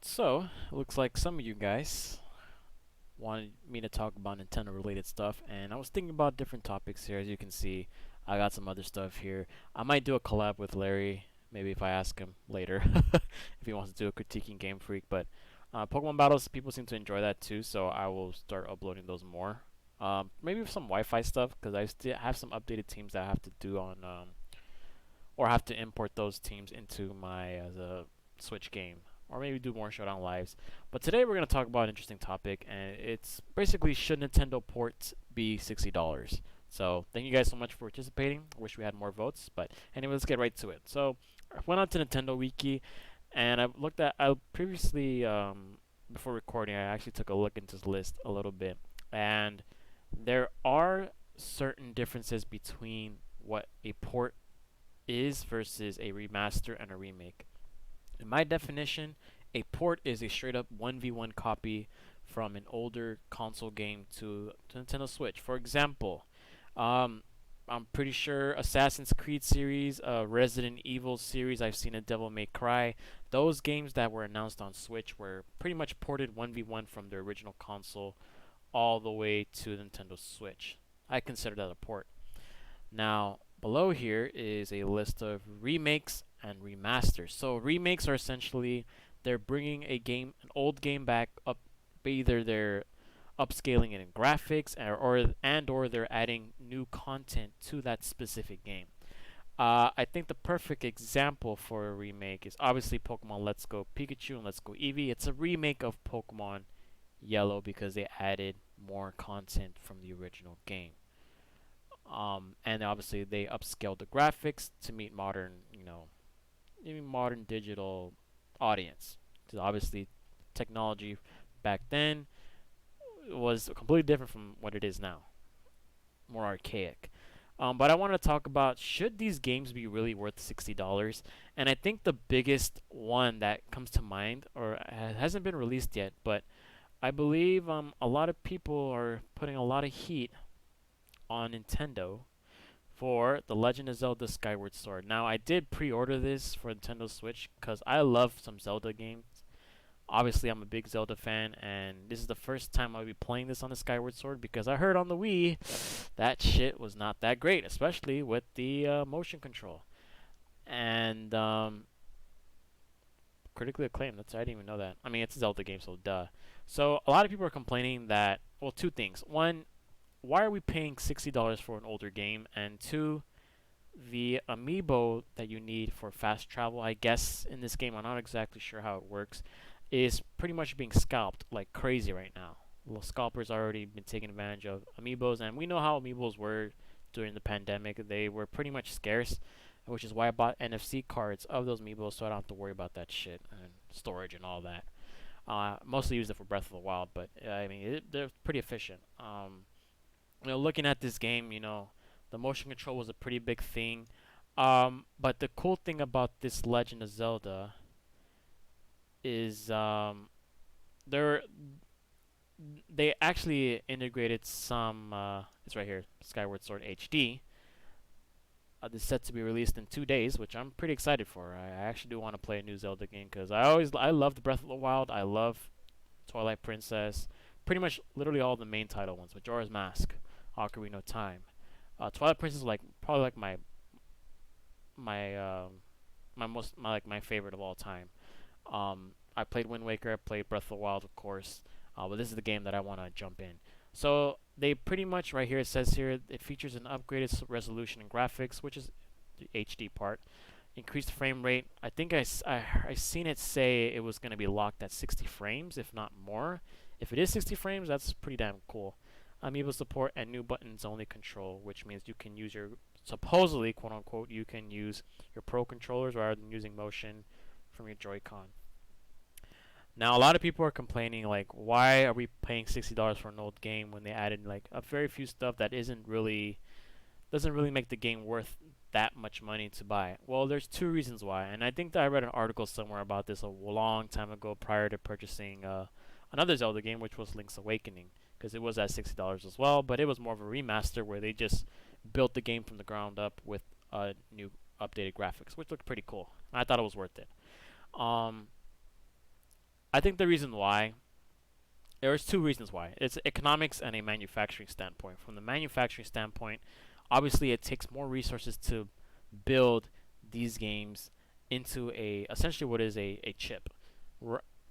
So, it looks like some of you guys wanted me to talk about Nintendo related stuff, and I was thinking about different topics here. As you can see, I got some other stuff here. I might do a collab with Larry, maybe if I ask him later, if he wants to do a critiquing Game Freak. But Pokemon battles, people seem to enjoy that too, so I will start uploading those more. Maybe some Wi-Fi stuff, because I still have some updated teams that I have to do on, or have to import those teams into my the Switch game, or maybe do more Showdown Lives. But today we're going to talk about an interesting topic, and it's basically should Nintendo ports be $60? So thank you guys so much for participating. I wish we had more votes, but anyway, let's get right to it. So I went on to Nintendo Wiki, and I previously, before recording, I actually took a look into this list a little bit, and there are certain differences between what a port is versus a remaster and a remake. In my definition, a port is a straight up 1v1 copy from an older console game to Nintendo Switch. For example, um, I'm pretty sure Assassin's Creed series, Resident Evil series, I've seen a Devil May Cry. Those games that were announced on Switch were pretty much ported 1v1 from the original console all the way to Nintendo Switch. I consider that a port. Now, below here is a list of remakes and remasters. So remakes are essentially they're bringing an old game back up. Either they're upscaling it in graphics, or they're adding new content to that specific game. I think the perfect example for a remake is obviously Pokemon Let's Go Pikachu and Let's Go Eevee. It's a remake of Pokemon Yellow because they added more content from the original game. And obviously they upscaled the graphics to meet modern, even modern digital audience. So obviously, technology back then was completely different from what it is now, more archaic. But I want to talk about should these games be really worth $60? And I think the biggest one that comes to mind, or hasn't been released yet, but I believe a lot of people are putting a lot of heat on Nintendo for The Legend of Zelda Skyward Sword. Now, I did pre-order this for Nintendo Switch because I love some Zelda games. Obviously, I'm a big Zelda fan, and this is the first time I'll be playing this on the Skyward Sword because I heard on the Wii that shit was not that great, especially with the motion control. And critically acclaimed. I didn't even know that. I mean, it's a Zelda game, so duh. So a lot of people are complaining that, well, two things. One, why are we paying $60 for an older game? And two, the amiibo that you need for fast travel, I guess in this game, I'm not exactly sure how it works, is pretty much being scalped like crazy right now. Little scalpers already been taking advantage of amiibos, and we know how amiibos were during the pandemic. They were pretty much scarce, which is why I bought NFC cards of those amiibos so I don't have to worry about that shit and storage and all that. Mostly used it for Breath of the Wild, but I mean, they're pretty efficient. Looking at this game, the motion control was a pretty big thing. But the cool thing about this Legend of Zelda is there they actually integrated some. It's right here, Skyward Sword HD. This is set to be released in 2 days, which I'm pretty excited for. I actually do want to play a new Zelda game because I loved Breath of the Wild. I love Twilight Princess. Pretty much, literally all the main title ones. Majora's Mask, Ocarina of Time. Twilight Princess is probably like my favorite of all time. I played Wind Waker. I played Breath of the Wild, of course. But this is the game that I want to jump in. So they pretty much right here, it says here it features an upgraded resolution and graphics, which is the HD part. Increased frame rate. I think I seen it say it was going to be locked at 60 frames, if not more. If it is 60 frames, that's pretty damn cool. Amiibo support and new buttons only control, which means you can use your supposedly quote unquote you can use your pro controllers rather than using motion from your Joy-Con. Now a lot of people are complaining like, why are we paying $60 for an old game when they added like a very few stuff that doesn't really make the game worth that much money to buy? Well, there's two reasons why, and I think that I read an article somewhere about this a long time ago prior to purchasing another Zelda game, which was Link's Awakening, because it was at $60 as well, but it was more of a remaster where they just built the game from the ground up with new updated graphics, which looked pretty cool. I thought it was worth it. I I think the reason why there's two reasons why. It's economics and a manufacturing standpoint. From the manufacturing standpoint, obviously it takes more resources to build these games into a essentially what is a chip.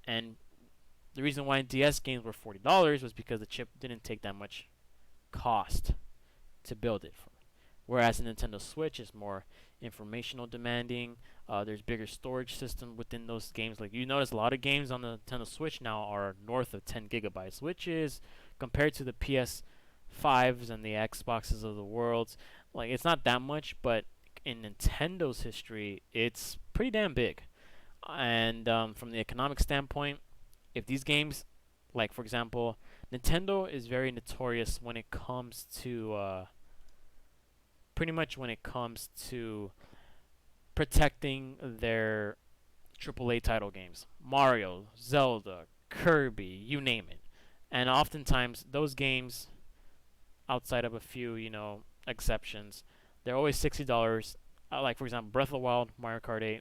And the reason why DS games were $40 was because the chip didn't take that much cost to build it. Whereas the Nintendo Switch is more informational demanding. There's bigger storage system within those games. Like you notice, a lot of games on the Nintendo Switch now are north of 10 gigabytes, which is compared to the PS5s and the Xboxes of the world, like it's not that much, but in Nintendo's history, it's pretty damn big. And from the economic standpoint, if these games, like for example, Nintendo is very notorious when it comes to pretty much when it comes to protecting their AAA title games. Mario, Zelda, Kirby, you name it. And oftentimes those games, outside of a few, exceptions, they're always $60. Like for example, Breath of the Wild, Mario Kart 8,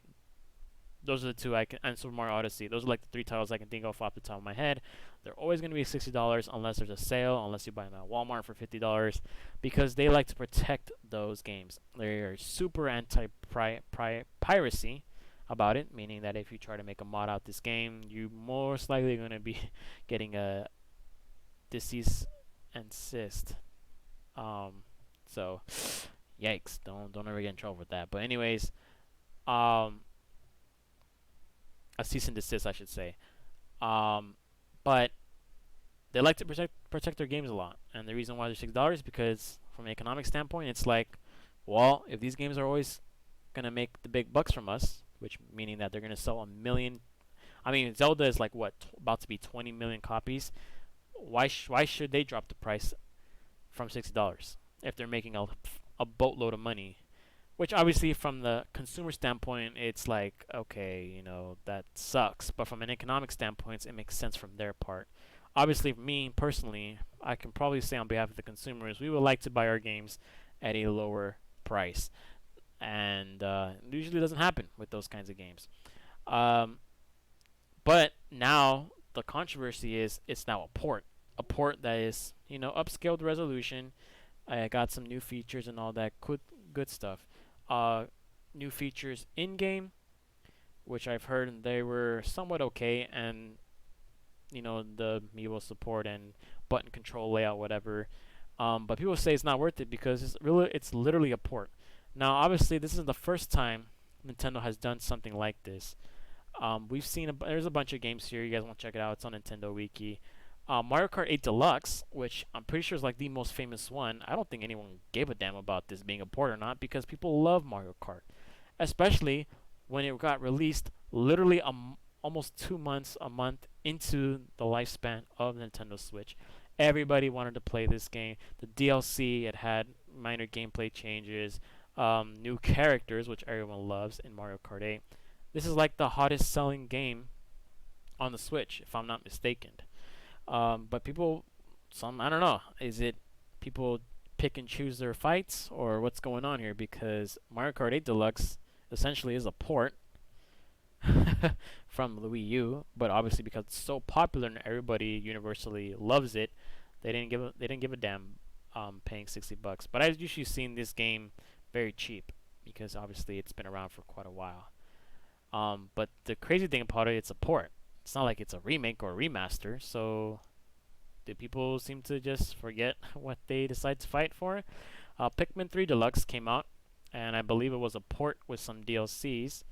those are the two I can, and Super Mario Odyssey. Those are like the three titles I can think of off the top of my head. They're always going to be $60 unless there's a sale, unless you buy them at Walmart for $50, because they like to protect those games. They're super anti-piracy about it, meaning that if you try to make a mod out this game, you most likely going to be getting a cease and desist. So yikes! Don't ever get in trouble with that. But anyways, a cease and desist, I should say. But they like to protect their games a lot, and the reason why they're $6 is because, from an economic standpoint, it's like, well, if these games are always gonna make the big bucks from us, which meaning that they're gonna sell a million. I mean, Zelda is like what about to be 20 million copies. Why should they drop the price from $60 if they're making a boatload of money? Which obviously, from the consumer standpoint, it's like, okay, that sucks. But from an economic standpoint, it makes sense from their part. Obviously, for me personally, I can probably say on behalf of the consumers, we would like to buy our games at a lower price, and it usually doesn't happen with those kinds of games. Um, but now the controversy is it's now a port that is upscaled resolution. I got some new features and all that good stuff. Uh, New features in game, which I've heard they were somewhat okay, and the Amiibo support and button control layout, whatever. But people say it's not worth it because it's literally a port. Now, obviously, this is the first time Nintendo has done something like this. We've seen there's a bunch of games here. You guys want to check it out? It's on Nintendo Wiki. Mario Kart 8 Deluxe, which I'm pretty sure is like the most famous one. I don't think anyone gave a damn about this being a port or not because people love Mario Kart, especially when it got released literally almost 2 months, a month into the lifespan of Nintendo Switch. Everybody wanted to play this game. The DLC, it had minor gameplay changes, new characters, which everyone loves in Mario Kart 8. This is like the hottest selling game on the Switch, if I'm not mistaken. But I don't know. Is it people pick and choose their fights, or what's going on here? Because Mario Kart 8 Deluxe essentially is a port from the Wii U, but obviously because it's so popular and everybody universally loves it, they didn't give a damn paying $60. But I've usually seen this game very cheap because obviously it's been around for quite a while. But the crazy thing about it, it's a port. It's not like it's a remake or a remaster, so do people seem to just forget what they decide to fight for? Pikmin 3 Deluxe came out, and I believe it was a port with some DLCs,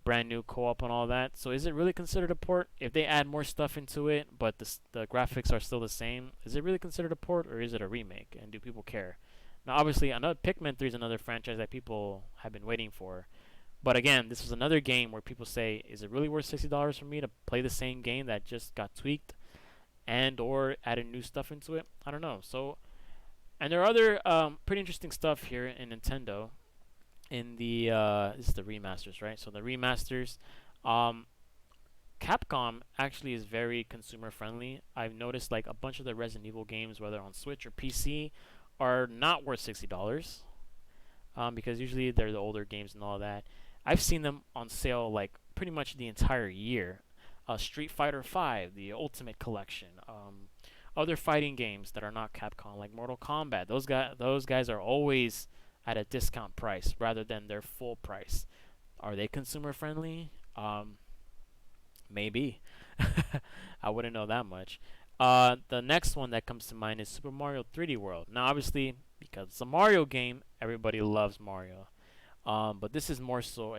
brand new co-op and all that. So is it really considered a port? If they add more stuff into it, but the graphics are still the same, is it really considered a port, or is it a remake? And do people care? Now, obviously, another Pikmin 3 is another franchise that people have been waiting for. But again, this was another game where people say, is it really worth $60 for me to play the same game that just got tweaked and or added new stuff into it? I don't know. So, and there are other pretty interesting stuff here in Nintendo. In the this is the remasters, right? So the remasters, Capcom actually is very consumer friendly. I've noticed like a bunch of the Resident Evil games, whether on Switch or PC, are not worth $60. Because usually they're the older games and all that. I've seen them on sale like pretty much the entire year. Street Fighter 5, the Ultimate Collection, other fighting games that are not Capcom, like Mortal Kombat. Those guys are always at a discount price rather than their full price. Are they consumer friendly? Maybe. I wouldn't know that much. The next one that comes to mind is Super Mario 3D World. Now, obviously, because it's a Mario game, everybody loves Mario. But this is more so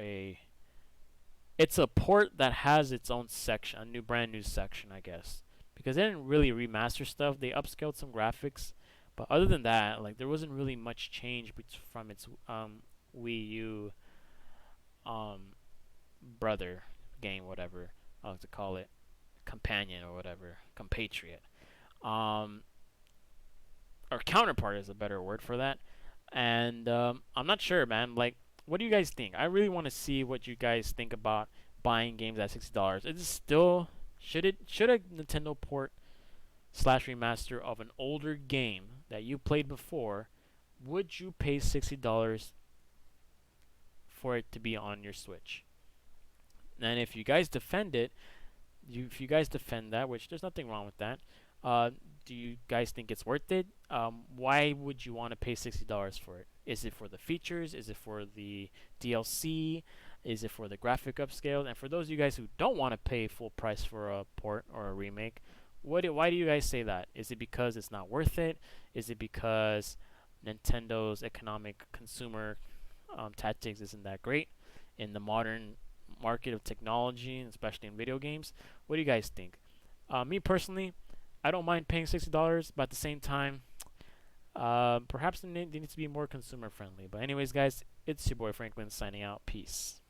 it's a port that has its own section, a brand new section, I guess, because they didn't really remaster stuff. They upscaled some graphics, but other than that, like there wasn't really much change from its Wii U um, brother game, whatever I like to call it, companion or whatever, compatriot, um, or counterpart is a better word for that. And I'm not sure, man. Like, what do you guys think? I really want to see what you guys think about buying games at $60. Is it still should a Nintendo port slash remaster of an older game that you played before? Would you pay $60 for it to be on your Switch? And if you guys defend it, if you guys defend that, which there's nothing wrong with that, uh, do you guys think it's worth it? Why would you want to pay $60 for it? Is it for the features? Is it for the DLC? Is it for the graphic upscale? And for those of you guys who don't want to pay full price for a port or a remake, why do you guys say that? Is it because it's not worth it? Is it because Nintendo's economic consumer tactics isn't that great in the modern market of technology, especially in video games? What do you guys think? Me personally, I don't mind paying $60, but at the same time, perhaps they need to be more consumer friendly. But anyways, guys, it's your boy Franklin signing out. Peace.